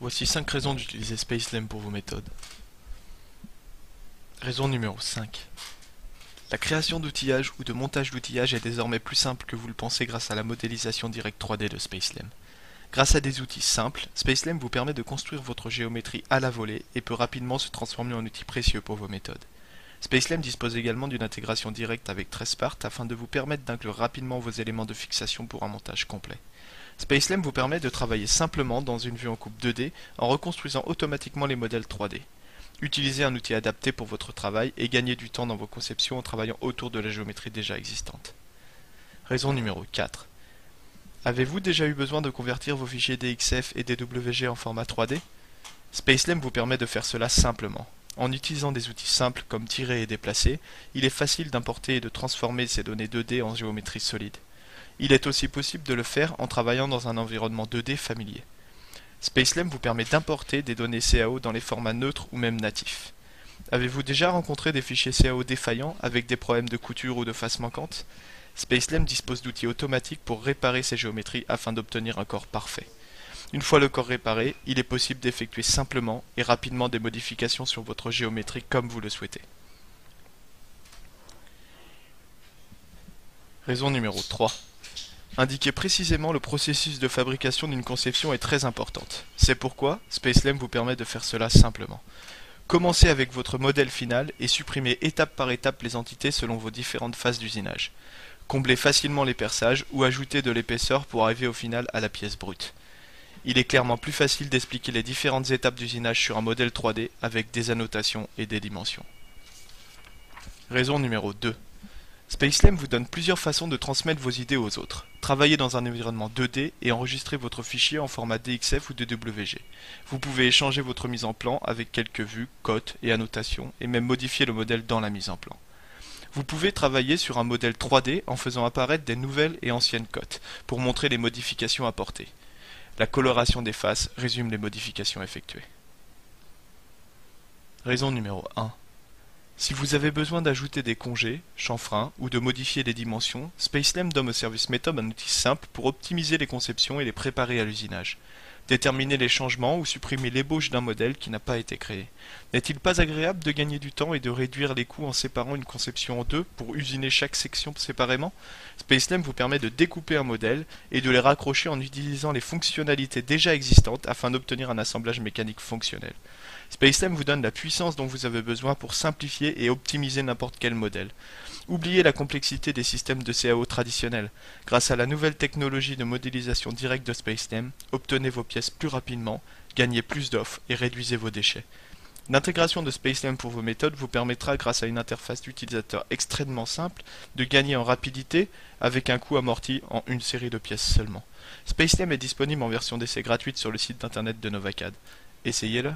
Voici 5 raisons d'utiliser Spacelem pour vos méthodes. Raison numéro 5. La création d'outillage ou de montage d'outillage est désormais plus simple que vous le pensez grâce à la modélisation directe 3D de Spacelem. Grâce à des outils simples, Spacelem vous permet de construire votre géométrie à la volée et peut rapidement se transformer en outil précieux pour vos méthodes. Spacelem dispose également d'une intégration directe avec TracePart afin de vous permettre d'inclure rapidement vos éléments de fixation pour un montage complet. Spacelem vous permet de travailler simplement dans une vue en coupe 2D en reconstruisant automatiquement les modèles 3D. Utilisez un outil adapté pour votre travail et gagnez du temps dans vos conceptions en travaillant autour de la géométrie déjà existante. Raison numéro 4. Avez-vous déjà eu besoin de convertir vos fichiers DXF et DWG en format 3D? Spacelem vous permet de faire cela simplement. En utilisant des outils simples comme tirer et déplacer, il est facile d'importer et de transformer ces données 2D en géométrie solide. Il est aussi possible de le faire en travaillant dans un environnement 2D familier. Spacelem vous permet d'importer des données CAO dans les formats neutres ou même natifs. Avez-vous déjà rencontré des fichiers CAO défaillants avec des problèmes de couture ou de face manquante? Spacelem dispose d'outils automatiques pour réparer ces géométries afin d'obtenir un corps parfait. Une fois le corps réparé, il est possible d'effectuer simplement et rapidement des modifications sur votre géométrie comme vous le souhaitez. Raison numéro 3. Indiquer précisément le processus de fabrication d'une conception est très importante. C'est pourquoi Spacelem vous permet de faire cela simplement. Commencez avec votre modèle final et supprimez étape par étape les entités selon vos différentes phases d'usinage. Comblez facilement les perçages ou ajoutez de l'épaisseur pour arriver au final à la pièce brute. Il est clairement plus facile d'expliquer les différentes étapes d'usinage sur un modèle 3D avec des annotations et des dimensions. Raison numéro 2. Spacelem vous donne plusieurs façons de transmettre vos idées aux autres. Travaillez dans un environnement 2D et enregistrez votre fichier en format DXF ou DWG. Vous pouvez échanger votre mise en plan avec quelques vues, cotes et annotations et même modifier le modèle dans la mise en plan. Vous pouvez travailler sur un modèle 3D en faisant apparaître des nouvelles et anciennes cotes pour montrer les modifications apportées. La coloration des faces résume les modifications effectuées. Raison numéro 1. Si vous avez besoin d'ajouter des congés, chanfreins ou de modifier les dimensions, Spacelem donne au service Method un outil simple pour optimiser les conceptions et les préparer à l'usinage. Déterminer les changements ou supprimer l'ébauche d'un modèle qui n'a pas été créé. N'est-il pas agréable de gagner du temps et de réduire les coûts en séparant une conception en deux pour usiner chaque section séparément? Spacelem vous permet de découper un modèle et de les raccrocher en utilisant les fonctionnalités déjà existantes afin d'obtenir un assemblage mécanique fonctionnel. Spacelem vous donne la puissance dont vous avez besoin pour simplifier et optimiser n'importe quel modèle. Oubliez la complexité des systèmes de CAO traditionnels. Grâce à la nouvelle technologie de modélisation directe de Spacelem, obtenez vos pièces plus rapidement, gagnez plus d'offres et réduisez vos déchets. L'intégration de Spacelem pour vos méthodes vous permettra, grâce à une interface d'utilisateur extrêmement simple, de gagner en rapidité avec un coût amorti en une série de pièces seulement. Spacelem est disponible en version d'essai gratuite sur le site internet de Novacad. Essayez-le.